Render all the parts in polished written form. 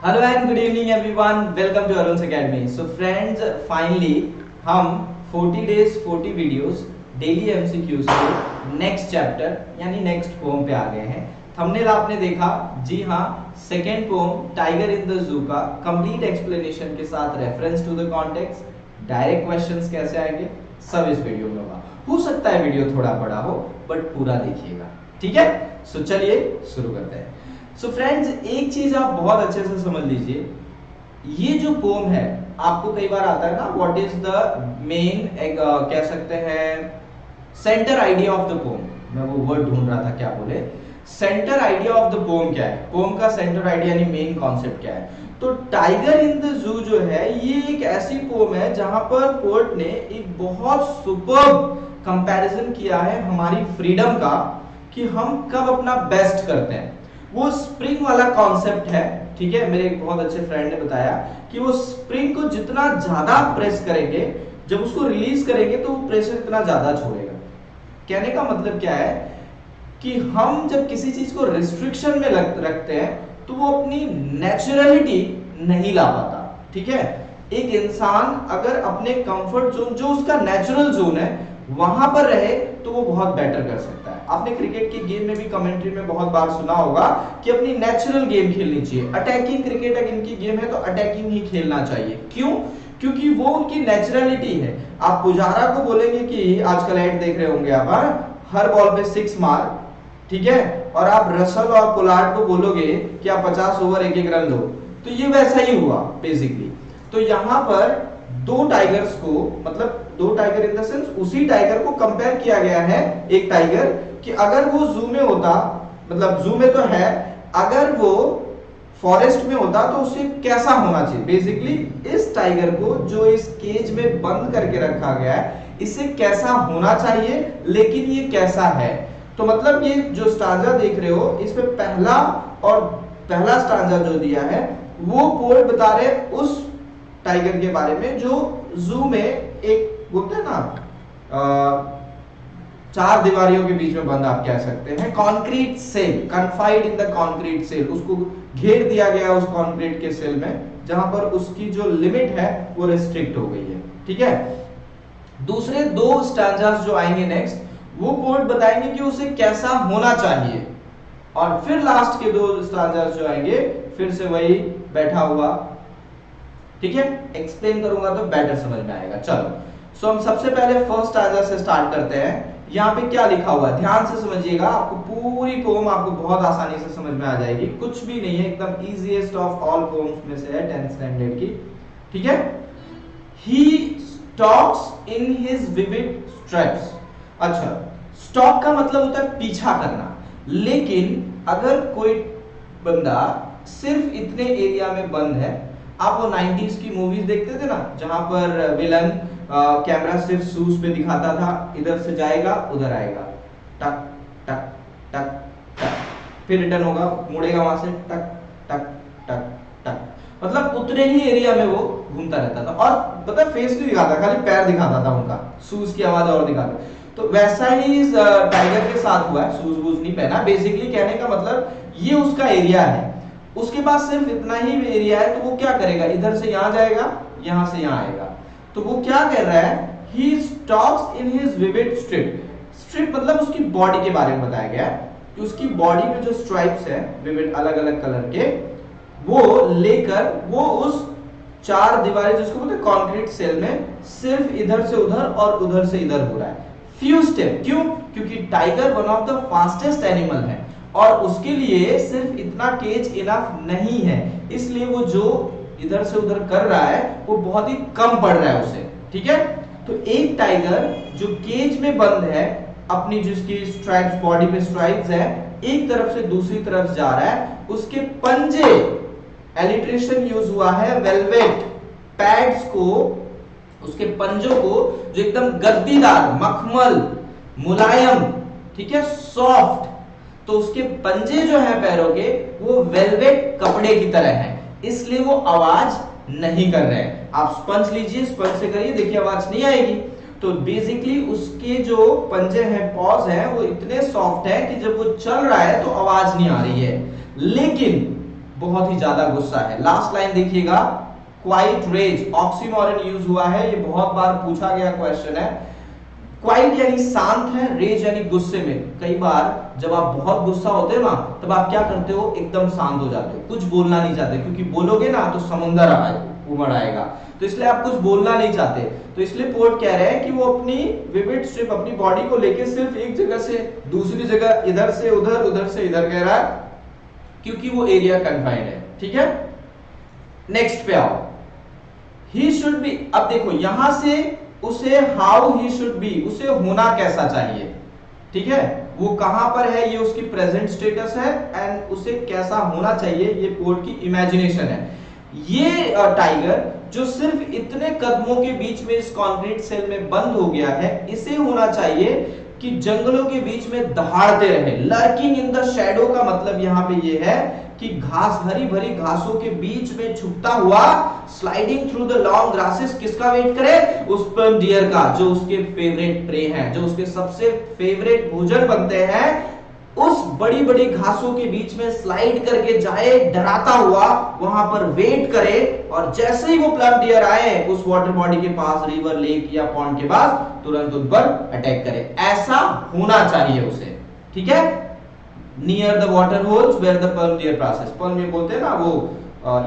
Hello and good evening everyone, welcome to Arun academy. So friends, finally हम 40 days 40 videos daily MCQs के next chapter यानी next poem पे आ गए हैं। थंबनेल आपने देखा, जी हाँ, second poem tiger in the zoo का कंप्लीट एक्सप्लेनेशन के साथ reference to the context, direct questions कैसे आएंगे, सब इस वीडियो में होगा। हो सकता है वीडियो थोड़ा बड़ा हो, बट पूरा देखिएगा, ठीक है। सो चलिए शुरू करते हैं। सो फ्रेंड्स, एक चीज आप बहुत अच्छे से समझ लीजिए, ये जो पोम है, आपको कई बार आता है ना, व्हाट इज द मेन, कह सकते हैं centre idea of the pome. मैं वो वर्ड ढूंढ रहा था, क्या बोले, centre idea of the pome क्या है, पोम का सेंटर आइडिया यानी मेन कॉन्सेप्ट क्या है। तो टाइगर इन द जू जो है, ये एक ऐसी पोम है जहां पर पोएट ने एक बहुत सुपर्ब कंपैरिजन किया है हमारी फ्रीडम का, कि हम कब अपना बेस्ट करते हैं। वो स्प्रिंग वाला कॉन्सेप्ट है, ठीक है। मेरे एक बहुत अच्छे फ्रेंड ने बताया कि वो स्प्रिंग को जितना ज्यादा प्रेस करेंगे, जब उसको रिलीज करेंगे तो वो प्रेशर इतना ज्यादा छोड़ेगा। कहने का मतलब क्या है कि हम जब किसी चीज को रिस्ट्रिक्शन में रखते हैं तो वो अपनी नेचुरलिटी नहीं ला पाता, ठीक है। एक इंसान अगर अपने कंफर्ट जोन, जो उसका नेचुरल जोन है, वहां पर रहे तो वो बहुत बेटर कर सकता है। आपने क्रिकेट के गेम में भी कमेंट्री में बहुत बार सुना होगा कि अपनी नेचुरल गेम खेलनी चाहिए। अटैकिंग क्रिकेट अगर इनकी गेम है तो अटैकिंग ही खेलना चाहिए। क्यों? क्योंकि वो उनकी नेचुरलिटी है। आप पुजारा को बोलेंगे कि आजकल ऐड देख रहे होंगे आप, हर बॉल पे 6 मार, ठीक है, और आप रसल और पोलार्ड को बोलोगे कि आप 50 ओवर एक रन लो, तो ये वैसा ही हुआ बेसिकली। तो यहां पर दो टाइगर्स को, मतलब दो टाइगर इन द सेंस उसी टाइगर को कंपेयर किया गया है, एक टाइगर, कि अगर वो जू में होता, मतलब जू में तो है, अगर वो फॉरेस्ट में होता तो उसे कैसा होना चाहिए। बेसिकली इस टाइगर को जो इस केज में बंद करके रखा गया है, इसे कैसा होना चाहिए, लेकिन ये कैसा है। तो मतलब ये जो स्टांजा देख रहे हो, इसमें पहला स्टांजा जो दिया है वो पोएट बता रहे उस टाइगर के बारे में जो जू में एक बोलते हैं ना, चार दीवारियों के बीच में बंद, आप कह सकते हैं, concrete cell, confined in the concrete cell, उसको घेर दिया गया उस कॉन्क्रीट के सेल में, जहां पर उसकी जो लिमिट है वो रिस्ट्रिक्ट हो गई है, ठीक है। दूसरे दो स्टैंजास जो आएंगे नेक्स्ट, वो पोएट बताएंगे कि उसे कैसा होना चाहिए, और फिर लास्ट के दो स्टैंजास जो आएंगे फिर से वही बैठा हुआ, ठीक है। एक्सप्लेन करूंगा तो बेटर समझ में आएगा। चलो, सो हम सबसे पहले फर्स्ट स्टैंजा से स्टार्ट करते हैं। यहाँ पे क्या लिखा हुआ है ध्यान से समझिएगा, आपको पूरी पोम आपको बहुत आसानी से समझ में आ जाएगी, कुछ भी नहीं है, एकदम इजीएस्ट ऑफ ऑल पोम्स में से है 10th स्टैंडर्ड की, ठीक है। He stalks in his vivid stripes. अच्छा, स्टॉक का मतलब होता है पीछा करना, लेकिन अगर कोई बंदा सिर्फ इतने एरिया में बंद है, आप वो 90s की मूवीज देखते थे ना, जहां पर विलन कैमरा सिर्फ शूज पे दिखाता था, इधर से जाएगा उधर आएगा, टक टक टक टक, फिर रिटर्न होगा, मुड़ेगा वहां से, टक टक टक टक, मतलब उतने ही एरिया में वो घूमता रहता था, और पता फेस नहीं दिखाता, खाली पैर दिखाता था उनका, शूज की आवाज और दिखाता। तो वैसा ही इस टाइगर के साथ हुआ है, शूज वूज नहीं पहना। बेसिकली कहने का मतलब ये उसका एरिया है, उसके पास सिर्फ इतना ही एरिया है, तो वो क्या करेगा, इधर से यहां जाएगा, यहां से यहां आएगा। तो वो क्या कर रहा है, he stalks in his vivid strip। Strip मतलब उसकी बॉडी के बारे में बताया गया है कि उसकी बॉडी में जो स्ट्राइप्स है विविड अलग अलग कलर के, वो लेकर वो उस चार दीवारें जिसको बोलते हैं कॉन्क्रीट सेल में सिर्फ इधर से उधर और उधर से इधर हो रहा है, फ्यू स्टेप। क्यों? क्योंकि tiger one of the fastest animal है, और उसके लिए सिर्फ इतना केज इनफ नहीं है, इसलिए वो जो इधर से उधर कर रहा है वो बहुत ही कम पड़ रहा है उसे, ठीक है। तो एक टाइगर जो केज में बंद है, अपनी जिसकी स्ट्राइप्स, बॉडी पे स्ट्राइप्स है, एक तरफ से दूसरी तरफ जा रहा है, उसके पंजे, एलिट्रेशन यूज हुआ है वेलवेट पैड्स को, उसके पंजों को जो एकदम गद्दीदार, मखमल, मुलायम, ठीक है, सॉफ्ट, तो उसके पंजे जो है पैरों के वो वेलवेट कपड़े की तरह है, इसलिए वो आवाज नहीं कर रहे हैं। आप स्पंज लीजिए, स्पंज से करिए, देखिए आवाज नहीं आएगी। तो बेसिकली उसके जो पंजे हैं, पॉज हैं, वो इतने सॉफ्ट है कि जब वो चल रहा है तो आवाज नहीं आ रही है। लेकिन बहुत ही ज्यादा गुस्सा है। लास्ट लाइन देखिएगा, क्वाइट रेज, ऑक्सीमोरन यूज हुआ है, ये बहुत बार पूछा गया क्वेश्चन है। क्वाइट यानी शांत है, रेज यानी गुस्से में। कई बार जब आप बहुत गुस्सा होते हो ना, तब आप क्या करते हो, एकदम शांत हो जाते हो, कुछ बोलना नहीं चाहते, क्योंकि बोलोगे ना तो समुंदर उमड़ आएगा, तो इसलिए आप कुछ बोलना नहीं चाहते। तो इसलिए पोर्ट कह रहे हैं कि वो अपनी विविड स्ट्रिप, अपनी बॉडी को लेके सिर्फ एक जगह से दूसरी जगह, इधर से उधर, उधर से इधर कह रहा है, क्योंकि वो एरिया कन्फाइंड है। ठीक है, नेक्स्ट पे आओ। ही शुड बी, अब देखो यहां से उसे हाउ ही शुड बी, उसे होना कैसा चाहिए। ठीक है, वो कहां पर है, ये उसकी प्रेजेंट स्टेटस है, एंड उसे कैसा होना चाहिए ये पोर्ट की इमेजिनेशन है। ये टाइगर जो सिर्फ इतने कदमों के बीच में इस कंक्रीट सेल में बंद हो गया है, इसे होना चाहिए कि जंगलों के बीच में दहाड़ते रहे। लर्किंग इन द शैडो का मतलब यहां पे ये है कि घास, हरी भरी घासों के बीच में छुपता हुआ, sliding through the long grasses, किसका वेट करे, उस स्पर्म डियर का, जो उसके फेवरेट प्रे हैं, जो उसके सबसे फेवरेट भोजन बनते हैं, उस बड़ी बड़ी घासों के बीच में स्लाइड करके जाए, डराता हुआ वहां पर वेट करे, और जैसे ही वो प्लम डियर आए उस वाटर बॉडी के पास, रिवर, लेक या पॉन्ड के पास, तुरंत उन पर अटैक करे। ऐसा होना चाहिए उसे। ठीक है, near the water holes where the perm deer passes, perm ये बोलते हैं ना वो,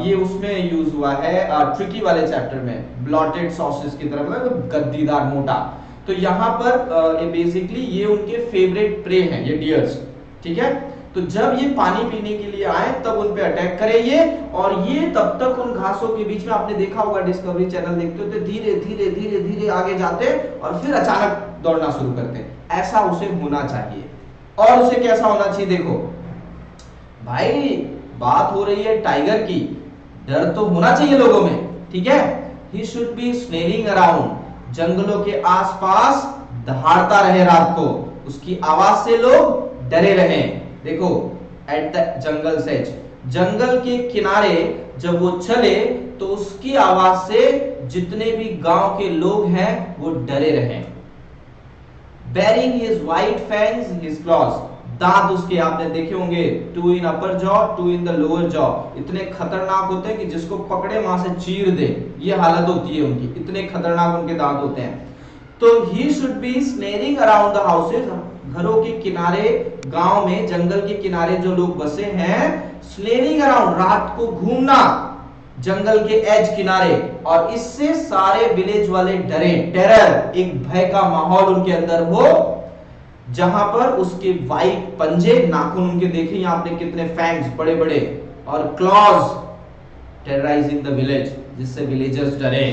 ये उसमें यूज हुआ है ट्रिकी वाले चैप्टर में, ब्लॉटेड सॉसेस की तरह, मतलब गद्दीदार मोटा। तो यहां पर बेसिकली ये उनके फेवरेट प्रे हैं, ये डियर्स। ठीक है, तो जब ये पानी पीने के लिए आए तब उन पे अटैक करे ये, और ये तब तक उन घासों के बीच में, आपने देखा होगा डिस्कवरी चैनल देखते होते, धीरे धीरे धीरे धीरे आगे जाते और फिर अचानक दौड़ना शुरू करते। ऐसा उसे होना चाहिए। और उसे कैसा होना चाहिए, देखो भाई बात हो रही है टाइगर की, डर तो होना चाहिए लोगों में। ठीक है, ही शुड बी स्नेलिंग अराउंड, जंगलों के आसपास दहाड़ता रहे रात को, उसकी आवाज से लोग डरे रहे। देखो, एट द जंगल सेज, जंगल के किनारे जब वो चले तो उसकी आवाज से जितने भी गांव के लोग हैं वो डरे रहे। Baring his white fangs, his claws, दांत उसके आपने देखे होंगे, 2 in upper jaw, 2 in the lower jaw, इतने खतरनाक होते हैं कि जिसको पकड़े वहां से चीर दे, ये हालत होती है उनकी, इतने खतरनाक उनके दांत होते हैं। तो he should be snarling around the houses, घरों के किनारे, गांव में जंगल के किनारे जो लोग बसे हैं, स्नेरिंग अराउंड, रात को घूमना जंगल के एज किनारे, और इससे सारे विलेज वाले डरे, टेरर, एक भय का माहौल उनके अंदर हो, जहां पर उसके वाइट पंजे, नाखून उनके देखे यहाँ आपने कितने फैंग्स बड़े बड़े, और क्लॉज, टेरराइजिंग द विलेज, जिससे विलेजर्स डरे।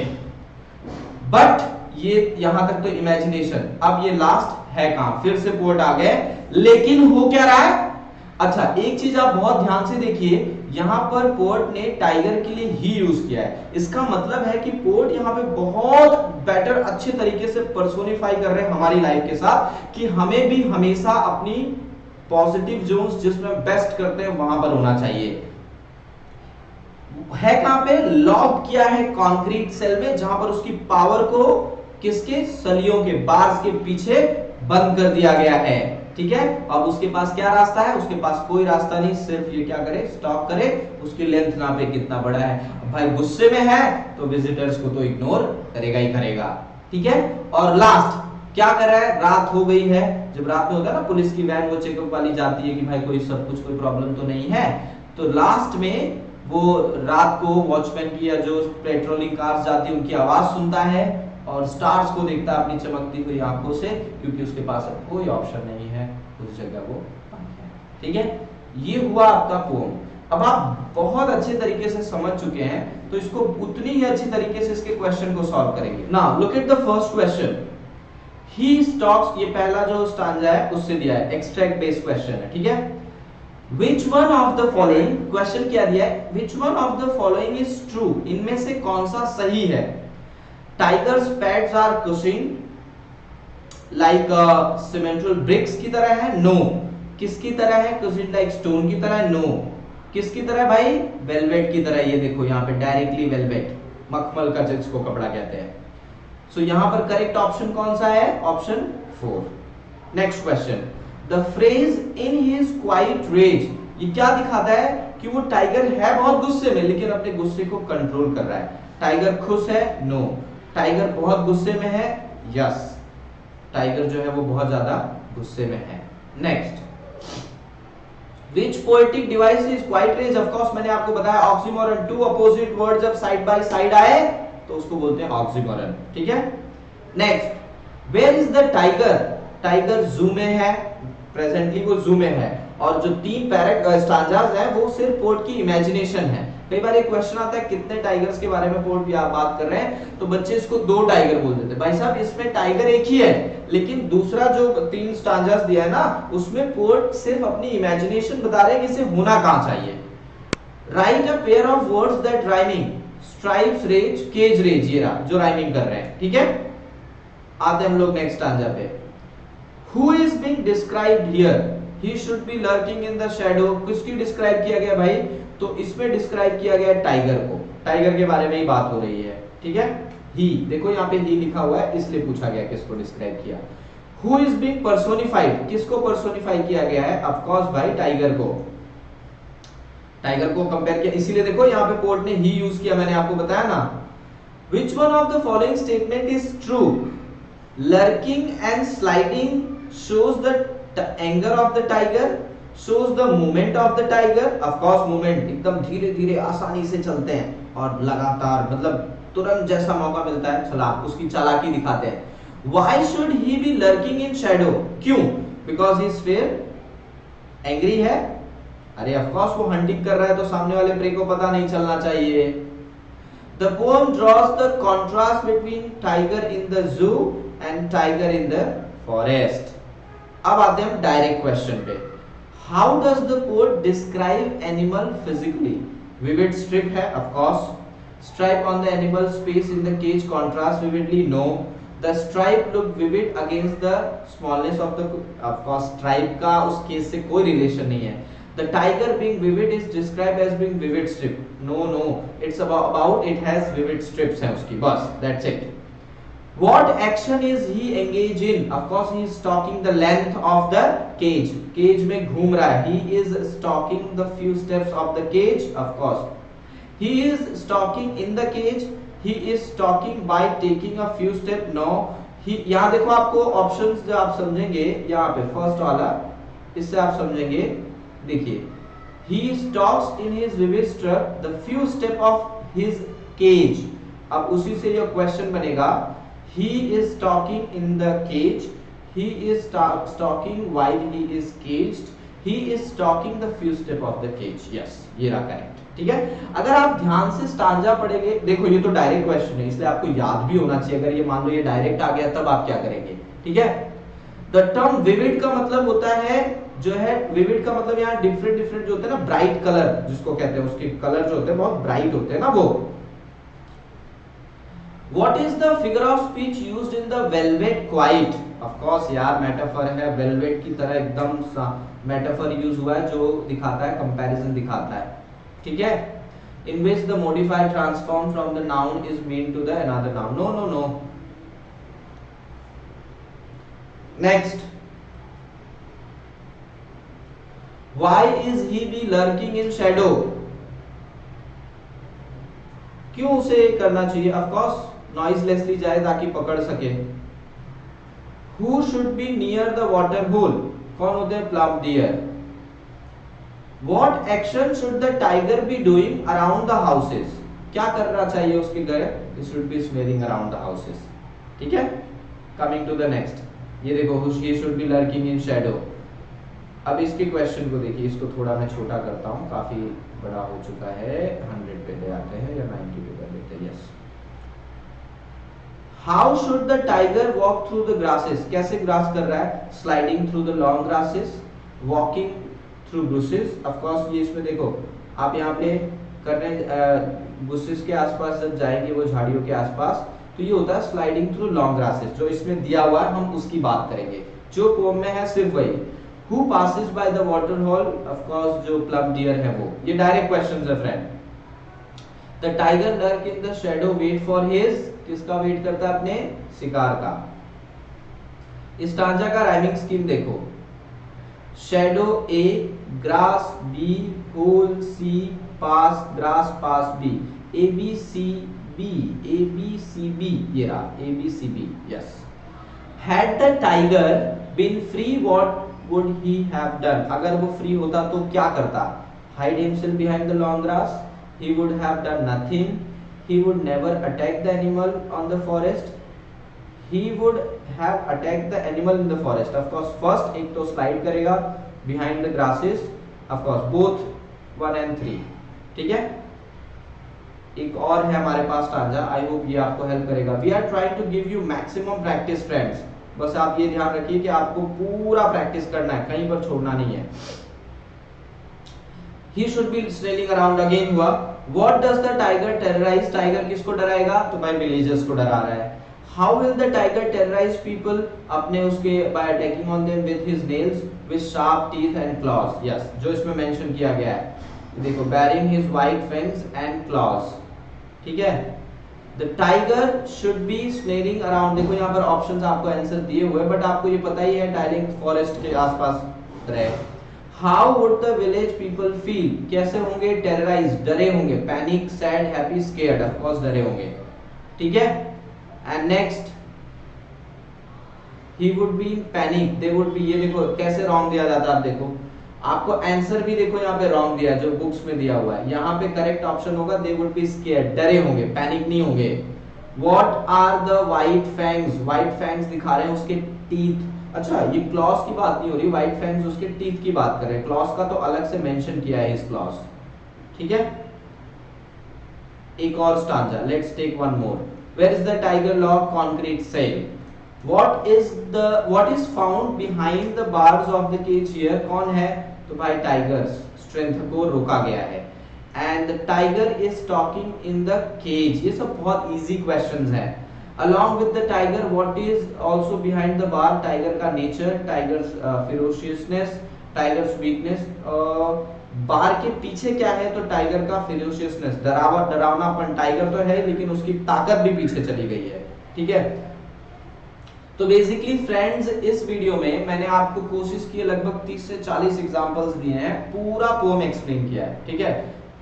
बट ये यहां तक तो इमेजिनेशन। अब ये लास्ट है कहां, फिर से पोर्ट आ गए, लेकिन हो क्या रहा है। अच्छा, एक चीज आप बहुत ध्यान से देखिए, यहां पर पोर्ट ने टाइगर के लिए ही यूज किया है। इसका मतलब है कि पोर्ट यहां पे बहुत बेटर, अच्छे तरीके से पर्सोनिफाई कर रहे हैं हमारी लाइफ के साथ, कि हमें भी हमेशा अपनी पॉजिटिव जोन्स जिसमें बेस्ट करते हैं वहां पर होना चाहिए। है कहां पे, लॉक किया है कंक्रीट सेल में, जहां पर उसकी पावर को किसके, सलियों के, बार्स के पीछे बंद कर दिया गया है। ठीक है, अब उसके पास क्या रास्ता है, उसके पास कोई रास्ता नहीं, सिर्फ ये क्या करे, स्टॉप करे, उसकी लेंथ नापे कितना बड़ा है। अब भाई गुस्से में है तो विजिटर्स को तो इग्नोर करेगा ही करेगा। ठीक है, और लास्ट क्या कर रहा है, रात हो गई है, जब रात में होता है ना पुलिस की वैन, वो चेकअप वाली जाती है कि भाई कोई सब कुछ, कोई प्रॉब्लम तो नहीं है, तो लास्ट में वो रात को वॉचमैन की या जो पेट्रोलिंग कार्स जाती है उनकी आवाज सुनता है, और स्टार्स को देखता है अपनी चमकती हुई आंखों से, क्योंकि उसके पास अब कोई ऑप्शन नहीं है, उस जगह वो बंद है। ठीक है, ये हुआ आपका पोम। अब आप बहुत अच्छे तरीके से समझ चुके हैं, तो इसको उतनी ही अच्छी तरीके से इसके क्वेश्चन को सॉल्व करेंगे। Now look at the first question. He stocks, ये पहला जो स्टांजा है उससे दिया है, एक्सट्रैक्ट बेस्ड क्वेश्चन है। ठीक है, Which one of the following, question क्या दिया है, Which one of the following is true, इनमें से कौन सा सही है। Tigers pads are cushioned like cemental bricks की तरह है, नो। किसकी तरह है, cushioned like stone की तरह है, नो। किसकी तरह भाई, वेलवेट की तरह, ये देखो यहाँ पे डायरेक्टली वेलवेट, मखमल का जिसको कपड़ा कहते हैं। सो यहाँ पर करेक्ट ऑप्शन कौन सा है, option 4। Next question, the phrase in his quiet rage, ये क्या दिखाता है कि वो टाइगर है बहुत गुस्से में लेकिन अपने गुस्से को कंट्रोल कर रहा है। टाइगर खुश है? नो। टाइगर बहुत गुस्से में है? यस। टाइगर जो है वो बहुत ज्यादा गुस्से में है। Next, Which poetic device is quite rage? Of course मैंने आपको बताया ऑक्सीमोरन, टू अपोजिट वर्ड जब साइड बाय साइड आए तो उसको बोलते हैं ऑक्सीमोरन। ठीक है। Next, where is the tiger? Tiger zoo में है, प्रेजेंटली वो जू में है, और जो तीन स्टांजास हैं वो सिर्फ पोर्ट की इमेजिनेशन है। कई बार एक क्वेश्चन आता है कितने टाइगर्स के बारे में पोर्ट बात कर रहे हैं, तो बच्चे इसको दो टाइगर बोल देते हैं। भाई साहब इसमें टाइगर एक ही है, लेकिन दूसरा जो तीन स्टांजास दिया है ना उसमें पोर्ट सिर्फ अपनी इमेजिनेशन बता रहे हैं कि इसे होना कहां चाहिए। Write a pair of words that rhyming, stripes rage, cage rage, ये रहा जो राइमिंग कर रहे हैं। ठीक है, आते हम लोग नेक्स्ट स्टांजा पे। Who is being described here? He should B lurking in the shadow. किसकी डिस्क्राइब किया गया भाई? तो इसमें डिस्क्राइब किया गया टाइगर को। टाइगर के बारे में ही बात हो रही है। ठीक है, ही देखो यहाँ पे ही लिखा हुआ है, इसलिए पूछा गया किसको डिस्क्राइब किया। Who is being personified? किसको पर्सोनिफाई किया गया है? ऑफ कोर्स भाई टाइगर को। टाइगर को कंपेयर किया, इसीलिए देखो यहाँ पे पोर्ट ने ही यूज किया, मैंने आपको बताया ना। Which one of the following statement is true? Lurking and sliding shows the anger of the tiger, shows the movement of the tiger. Of course movement, एकदम धीरे धीरे आसानी से चलते हैं और लगातार, मतलब तुरंत जैसा मौका मिलता है चालाक, उसकी चालाकी दिखाते हैं। Why should he be lurking in shadow? क्यों? Because he is fair, angry है। अरे of course वो हंटिंग कर रहा है तो सामने वाले प्रे को पता नहीं चलना चाहिए। The poem draws the contrast between tiger in the zoo and tiger in the forest. अब आते हैं डायरेक्ट क्वेश्चन पे। How does the poet describe animal physically? Vivid strip है, of course. Stripe on the animal's face in the cage contrast vividly, no. The stripe look vivid against the smallness of the, of course stripe का उस case से कोई relation नहीं है। The tiger being vivid is described as being vivid strip. No, it's about it has vivid strips है उसकी, बस that's it. What action is he engaged in? Of course he is stalking the length of the cage. Cage में घूम रहा है. He is stalking the few steps of the cage. Of course he is stalking in the cage. He is stalking by taking a few steps. No, he, यहाँ देखो आपको options जो आप समझेंगे यहाँ पे फर्स्ट वाला, इससे आप समझेंगे। देखिए, he stalks in his vivid strip the few step of his cage। अब उसी से ये क्वेश्चन बनेगा, he is stalking in the cage, he is stalking while he is caged, he is stalking the few step of the cage। yes, ये रहा correct. ठीक है, अगर आप ध्यान से स्टांजा पढ़ेंगे, देखो ये तो डायरेक्ट क्वेश्चन है इसलिए आपको याद भी होना चाहिए। अगर ये मान लो ये डायरेक्ट आ गया तब आप क्या करेंगे? ठीक है, द टर्म विविड का मतलब होता है जो है, विविड का मतलब यहाँ डिफरेंट जो होते हैं ना, ब्राइट कलर जिसको कहते हैं, उसके कलर जो होते हैं बहुत ब्राइट होते हैं ना वो। What is the figure of speech used in the velvet quiet? Of course यार मेटाफर है, वेलवेट की तरह एकदम मेटाफर यूज हुआ है जो दिखाता है, कंपैरिजन दिखाता है। ठीक है, in which the modifier transformed from the noun is mean to the another noun. No. Next, why is he be lurking in shadow? क्यों उसे करना चाहिए? Of course noiselessly जाए ताकि पकड़ सके। Who should be near the water hole? कौन होते हैं? plum deer. What action should the tiger be doing around the houses? क्या करना चाहिए उसके घर? He should be smelling around the houses. ठीक है, coming to the next, ये देखो, he should be lurking in shadow। अब इसके क्वेश्चन को देखिए, इसको थोड़ा मैं छोटा करता हूँ, काफी बड़ा हो चुका है। 100 पे ले आते हैं या 90 पे कर लेते हैं। Yes, how should the tiger walk through the grasses? कैसे ग्रास कर रहा है? Sliding through the long grasses, walking through brushes. Of course ये इसमें देखो आप यहाँ पे करने बुशेस के आसपास जब जाएंगे, वो झाड़ियों के आसपास, तो ये होता है स्लाइडिंग थ्रू लॉन्ग ग्रासेस। जो इसमें दिया हुआ है हम उसकी बात करेंगे, जो पोम में है सिर्फ वही। Who passes by the water hole? Of course जो plum deer है वो। ये डायरेक्ट क्वेश्चन है friend. The tiger lurk in the shadow wait for his, किसका वेट करता है? अपने शिकार का। इस स्टांजा का राइमिंग स्कीम देखो। Shadow A, grass B, hole C, pass, grass pass B, A B C B, A B C B, ये रहा A B C B, yes. Had the tiger been free what would he have done, अगर वो free होता तो क्या करता? Hide himself behind the long grass, he would have done nothing, he would never attack the animal on the forest, he would have attacked the animal in the forest, of course first एक तो slide करेगा behind the grasses, of course both 1 and 3, ठीक है। एक और है हमारे पास stanza, I hope ये आपको हेल्प करेगा। We are trying to give you maximum practice friends, बस आप ये ध्यान रखिए कि आपको पूरा प्रैक्टिस करना है, कहीं पर छोड़ना नहीं है। He should be sailing around, again हुआ। What does the tiger terrorize, tiger किसको डराएगा? तो भाई विलेजर्स को डरा रहा है। How will the tiger terrorize people, अपने उसके by attacking on them with his nails, with sharp teeth and claws, yes, जो इसमें मेंशन किया गया है, देखो bearing his white fangs and claws, ठीक है। The tiger should be snaring around, देखो यहाँ पर ऑप्शंस आपको आंसर दिए हुए, बट आपको ये पता ही है डार्लिंग फॉरेस्ट के आसपास रहे। How would the village people feel, कैसे होंगे? टेरराइज, डरे होंगे। Panic, sad, happy, scared, of course डरे होंगे, ठीक है। And next, he would be in panic, they would be, ये देखो कैसे रॉन्ग दिया जाता है, आप देखो आपको आंसर भी देखो यहाँ पे रॉन्ग दिया जो बुक्स में दिया हुआ है, यहाँ पे करेक्ट ऑप्शन होगा they would be scared, डरे होंगे, पैनिक नहीं होंगे। What are the white fangs, white fangs दिखा रहे हैं उसके टीथ, अच्छा ये क्लॉस की बात नहीं हो रही, व्हाइट फैंग्स उसके टीथ की बात कर रहे हैं, क्लॉस का तो अलग से मेंशन किया है इस क्लॉस, ठीक है। एक और stanza, let's take one more. Where is the tiger log concrete cell, what is found behind the bars of the cage here, कौन है? तो भाई टाइगर्स, स्ट्रेंथ को रोका गया है। And the tiger is talking in the cage, ये सब बहुत इजी क्वेश्चंस हैं। Along with the tiger, what is also behind the bar? Tiger का nature, tiger's ferociousness, tiger's weakness. बार के पीछे क्या है? तो टाइगर का ferociousness, डरावनापन। टाइगर तो है लेकिन उसकी ताकत भी पीछे चली गई है, ठीक है। तो बेसिकली फ्रेंड्स इस वीडियो में मैंने आपको कोशिश की लगभग 30 से 40 एग्जांपल्स दिए हैं, पूरा पोएम एक्सप्लेन किया है, ठीक है।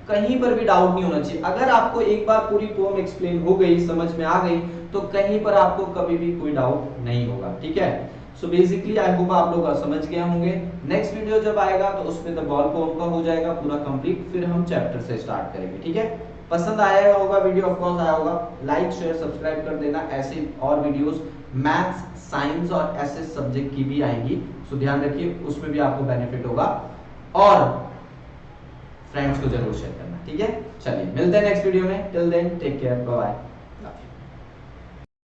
कहीं पर भी डाउट नहीं होना चाहिए, अगर आपको एक बार पूरी पोएम एक्सप्लेन हो गई, समझ में आ गई, तो कहीं पर आपको कभी भी कोई डाउट नहीं होगा, ठीक है। सो बेसिकली आई होप आप लोग समझ गए होंगे। नेक्स्ट वीडियो जब आएगा तो उसमें द बॉल पोएम का हो जाएगा पूरा कंप्लीट, फिर हम चैप्टर से स्टार्ट करेंगे, ठीक है। पसंद आया होगा वीडियो, ऑफ कोर्स आया होगा, लाइक शेयर सब्सक्राइब कर देना। ऐसे और वीडियोस मैथ्स, साइंस और ऐसे सब्जेक्ट की भी आएंगी, सो ध्यान रखिए, उसमें भी आपको बेनिफिट होगा, और फ्रेंड्स को जरूर शेयर करना, ठीक है। चलिए मिलते हैं नेक्स्ट वीडियो में, till then take care, bye bye.